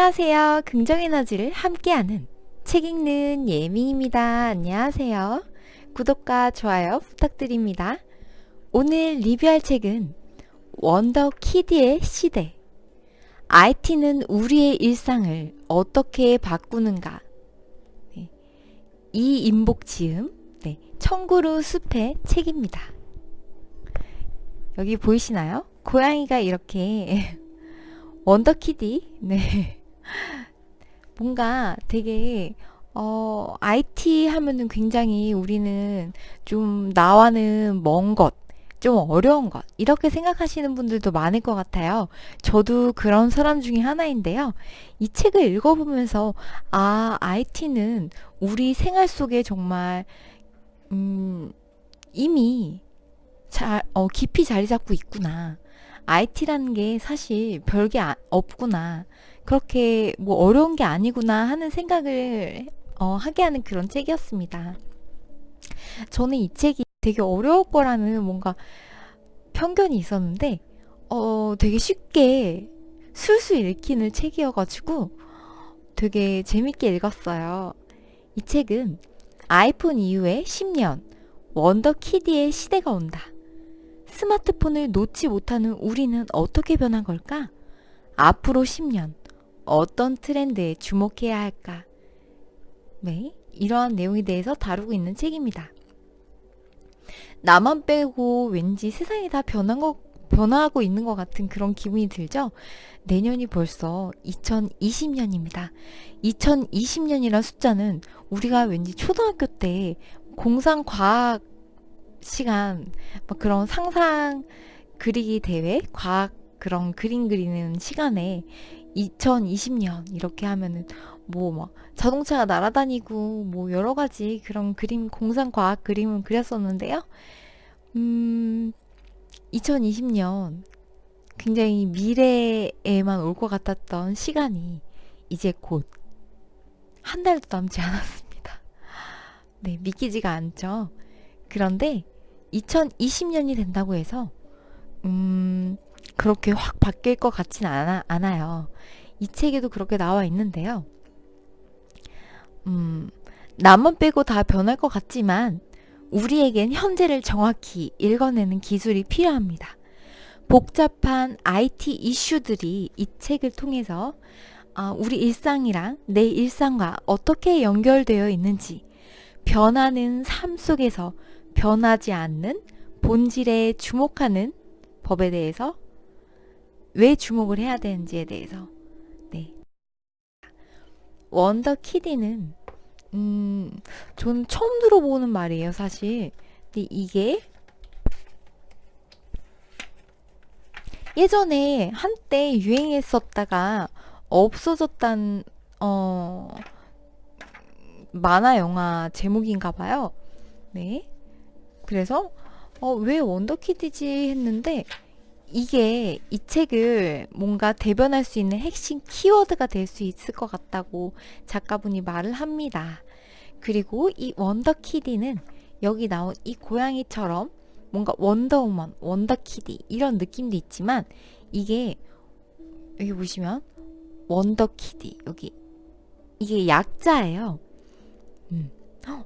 안녕하세요. 긍정에너지를 함께하는 책 읽는 예밍입니다. 안녕하세요. 구독과 좋아요 부탁드립니다. 오늘 리뷰할 책은 원더 키드의 시대. IT는 우리의 일상을 어떻게 바꾸는가. 네. 이인복 지음, 청구루 숲의 책입니다. 여기 보이시나요? 고양이가 이렇게 원더키디, 뭔가 되게 IT 하면은 굉장히 우리는 좀 나와는 먼 것, 좀 어려운 것 이렇게 생각하시는 분들도 많을 것 같아요. 저도 그런 사람 중에 하나인데요. 이 책을 읽어보면서 IT는 우리 생활 속에 정말 이미 깊이 자리 잡고 있구나. IT라는 게 사실 별게 없구나. 그렇게 뭐 어려운 게 아니구나 하는 생각을 하게 하는 그런 책이었습니다. 저는 이 책이 되게 어려울 거라는 뭔가 편견이 있었는데 되게 쉽게 술술 읽히는 책이어가지고 되게 재밌게 읽었어요. 이 책은 아이폰 이후에 10년 원더키드의 시대가 온다. 스마트폰을 놓지 못하는 우리는 어떻게 변한 걸까? 앞으로 10년 어떤 트렌드에 주목해야 할까? 네, 이러한 내용에 대해서 다루고 있는 책입니다. 나만 빼고 왠지 세상이 다 변화하고 있는 것 같은 그런 기분이 들죠? 내년이 벌써 2020년입니다. 2020년이란 숫자는 우리가 왠지 초등학교 때 공상과학 시간, 막 그런 상상 그리기 대회, 과학 그런 그림 그리는 시간에 2020년 이렇게 하면은 뭐 막 자동차가 날아다니고 뭐 여러 가지 그런 그림, 공상과학 그림은 그렸었는데요. 2020년 굉장히 미래에만 올 것 같았던 시간이 이제 곧 한 달도 남지 않았습니다. 네, 믿기지가 않죠. 그런데 2020년이 된다고 해서 그렇게 확 바뀔 것 같진 않아요. 이 책에도 그렇게 나와 있는데요. 나만 빼고 다 변할 것 같지만 우리에겐 현재를 정확히 읽어내는 기술이 필요합니다. 복잡한 IT 이슈들이 이 책을 통해서 우리 일상이랑 내 일상과 어떻게 연결되어 있는지, 변하는 삶 속에서 변하지 않는 본질에 주목하는 법에 대해서, 왜 주목을 해야 되는지에 대해서. 원더키디는 저는 처음 들어보는 말이에요, 사실. 근데 이게 예전에 한때 유행했었다가 없어졌단 만화 영화 제목인가 봐요. 네. 그래서 왜 원더키드지 했는데 이게 이 책을 뭔가 대변할 수 있는 핵심 키워드가 될 수 있을 것 같다고 작가분이 말을 합니다. 그리고 이 원더키디는 여기 나온 이 고양이처럼 뭔가 원더우먼, 원더키디 이런 느낌도 있지만 이게 여기 보시면 원더키디 여기 이게 약자예요.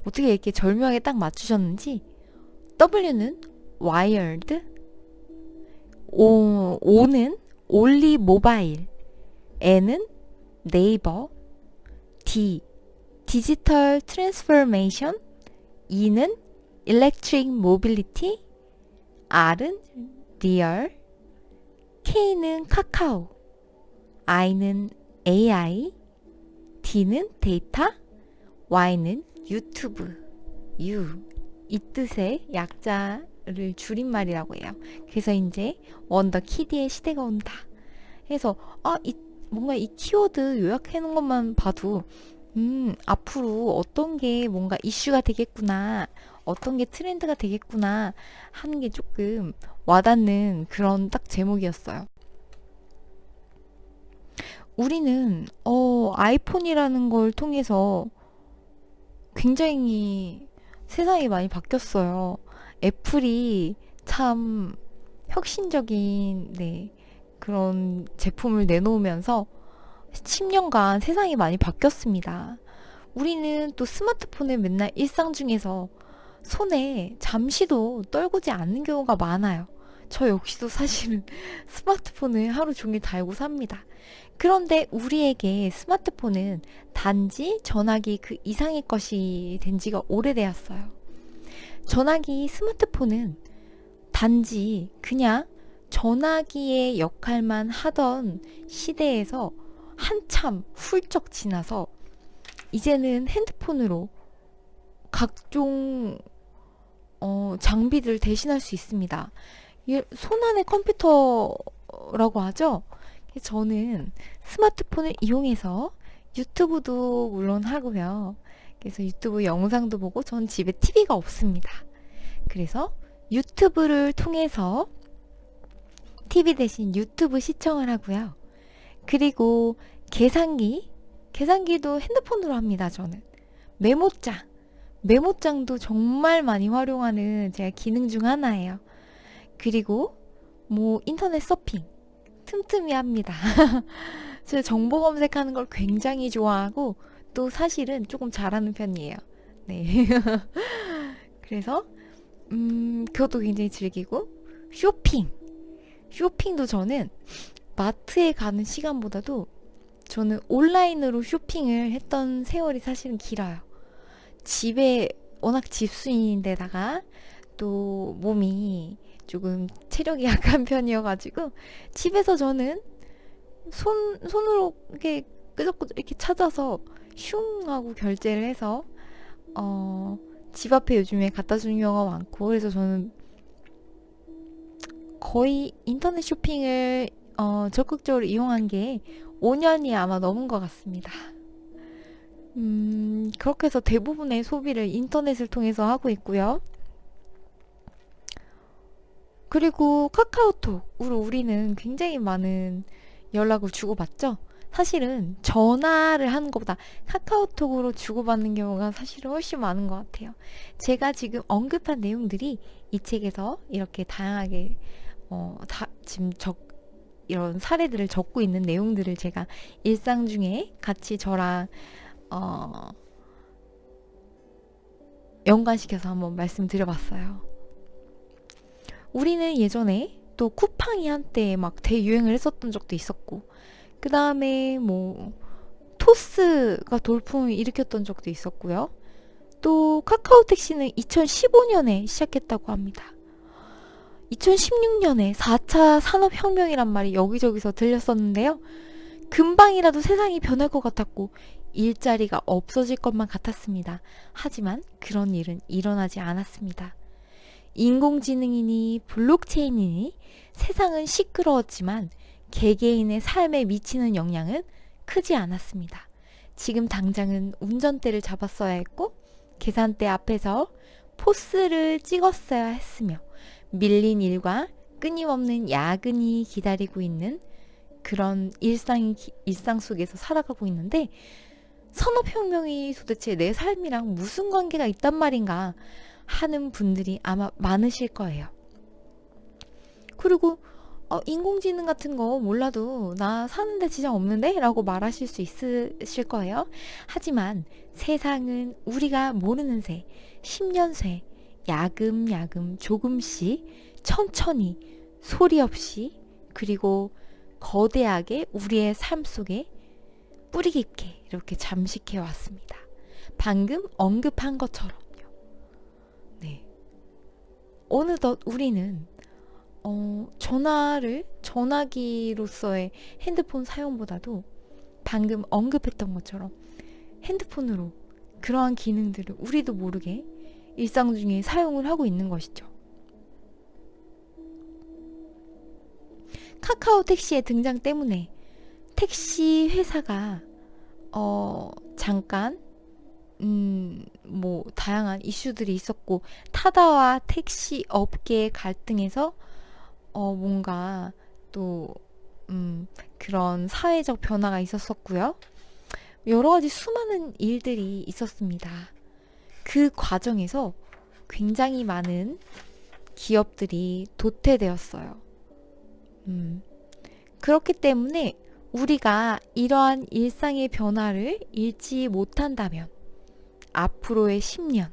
어떻게 이렇게 절묘하게 딱 맞추셨는지. W는 wired, O는 only mobile, N은 네이버, D 디지털 트랜스포메이션, E는 electric mobility, R은 real, K는 카카오, I는 AI, D는 데이터, Y는 유튜브. 이 뜻의 약자를 줄임말이라고 해요. 그래서 이제 원더키드의 시대가 온다 해서 뭔가 이 키워드 요약해 놓은 것만 봐도 앞으로 어떤 게 뭔가 이슈가 되겠구나, 어떤 게 트렌드가 되겠구나 하는 게 조금 와닿는 그런 딱 제목이었어요. 우리는 아이폰이라는 걸 통해서 굉장히 세상이 많이 바뀌었어요. 애플이 참 혁신적인 그런 제품을 내놓으면서 10년간 세상이 많이 바뀌었습니다. 우리는 또 스마트폰을 맨날 일상 중에서 손에 잠시도 떨구지 않는 경우가 많아요. 저 역시도 사실은 스마트폰을 하루 종일 달고 삽니다. 그런데 우리에게 스마트폰은 단지 전화기 그 이상의 것이 된 지가 오래되었어요. 전화기 스마트폰은 단지 그냥 전화기의 역할만 하던 시대에서 한참 훌쩍 지나서 이제는 핸드폰으로 각종 장비들을 대신할 수 있습니다. 손안의 컴퓨터라고 하죠. 저는 스마트폰을 이용해서 유튜브도 물론 하고요. 그래서 유튜브 영상도 보고 전 집에 TV가 없습니다. 그래서 유튜브를 통해서 TV 대신 유튜브 시청을 하고요. 그리고 계산기도 핸드폰으로 합니다. 저는 메모장도 정말 많이 활용하는 제가 기능 중 하나예요. 그리고 뭐 인터넷 서핑 틈틈이 합니다. 제가 정보 검색하는 걸 굉장히 좋아하고 또 사실은 조금 잘하는 편이에요. 네. 그래서 그것도 굉장히 즐기고 쇼핑도 저는 마트에 가는 시간보다도 저는 온라인으로 쇼핑을 했던 세월이 사실은 길어요. 집에 워낙 집순이인데다가 또 몸이 조금 체력이 약한 편이어가지고 집에서 저는 손으로 이렇게 끄적끄적 이렇게 찾아서 슝 하고 결제를 해서 집 앞에 요즘에 갖다 주는 경우가 많고 그래서 저는 거의 인터넷 쇼핑을 적극적으로 이용한 게 5년이 아마 넘은 것 같습니다. 그렇게 해서 대부분의 소비를 인터넷을 통해서 하고 있고요. 그리고 카카오톡으로 우리는 굉장히 많은 연락을 주고받죠. 사실은 전화를 하는 것보다 카카오톡으로 주고받는 경우가 사실은 훨씬 많은 것 같아요. 제가 지금 언급한 내용들이 이 책에서 이렇게 다양하게 지금 이런 사례들을 적고 있는 내용들을 제가 일상 중에 같이 저랑 연관시켜서 한번 말씀드려봤어요. 우리는 예전에 또 쿠팡이 한때 막 대유행을 했었던 적도 있었고 그 다음에 뭐 토스가 돌풍을 일으켰던 적도 있었고요. 또 카카오 택시는 2015년에 시작했다고 합니다. 2016년에 4차 산업혁명이란 말이 여기저기서 들렸었는데요. 금방이라도 세상이 변할 것 같았고 일자리가 없어질 것만 같았습니다. 하지만 그런 일은 일어나지 않았습니다. 인공지능이니 블록체인이니 세상은 시끄러웠지만 개개인의 삶에 미치는 영향은 크지 않았습니다. 지금 당장은 운전대를 잡았어야 했고 계산대 앞에서 포스를 찍었어야 했으며 밀린 일과 끊임없는 야근이 기다리고 있는 그런 일상 속에서 살아가고 있는데 산업혁명이 도대체 내 삶이랑 무슨 관계가 있단 말인가 하는 분들이 아마 많으실 거예요. 그리고 인공지능 같은 거 몰라도 나 사는데 지장 없는데? 라고 말하실 수 있으실 거예요. 하지만 세상은 우리가 모르는 새, 10년 새, 야금야금 조금씩 천천히 소리 없이 그리고 거대하게 우리의 삶 속에 뿌리 깊게 이렇게 잠식해 왔습니다. 방금 언급한 것처럼요. 네. 어느덧 우리는 전화기로서의 핸드폰 사용보다도 방금 언급했던 것처럼 핸드폰으로 그러한 기능들을 우리도 모르게 일상 중에 사용을 하고 있는 것이죠. 카카오 택시의 등장 때문에 택시 회사가 잠깐 뭐 다양한 이슈들이 있었고 타다와 택시 업계의 갈등에서 뭔가 또 그런 사회적 변화가 있었었고요. 여러 가지 수많은 일들이 있었습니다. 그 과정에서 굉장히 많은 기업들이 도태되었어요. 그렇기 때문에 우리가 이러한 일상의 변화를 잃지 못한다면 앞으로의 10년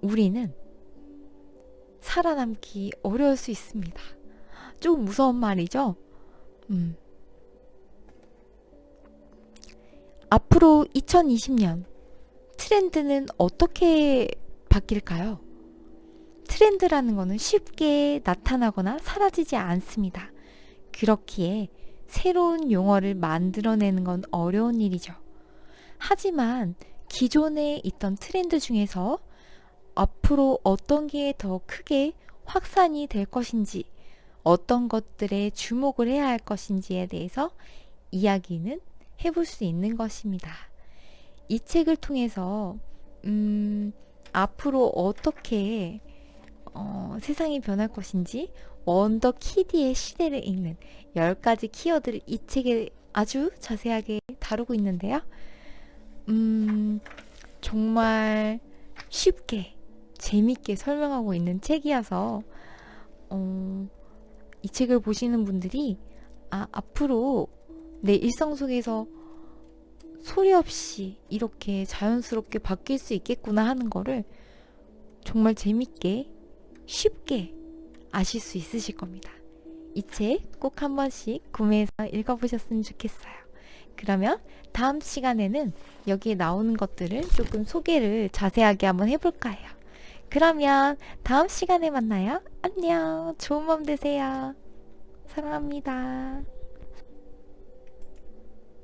우리는 살아남기 어려울 수 있습니다. 조금 무서운 말이죠? 앞으로 2020년 트렌드는 어떻게 바뀔까요? 트렌드라는 거는 쉽게 나타나거나 사라지지 않습니다. 그렇기에 새로운 용어를 만들어내는 건 어려운 일이죠. 하지만 기존에 있던 트렌드 중에서 앞으로 어떤 게 더 크게 확산이 될 것인지, 어떤 것들에 주목을 해야 할 것인지에 대해서 이야기는 해볼 수 있는 것입니다. 이 책을 통해서 앞으로 어떻게 세상이 변할 것인지 원더 키디의 시대를 읽는 10가지 키워드를 이 책에 아주 자세하게 다루고 있는데요. 정말 쉽게 재밌게 설명하고 있는 책이어서 이 책을 보시는 분들이 앞으로 내 일상 속에서 소리 없이 이렇게 자연스럽게 바뀔 수 있겠구나 하는 거를 정말 재밌게 쉽게 아실 수 있으실 겁니다. 이 책 꼭 한 번씩 구매해서 읽어보셨으면 좋겠어요. 그러면 다음 시간에는 여기에 나오는 것들을 조금 소개를 자세하게 한번 해볼까 해요. 그러면 다음 시간에 만나요. 안녕. 좋은 밤 되세요. 사랑합니다.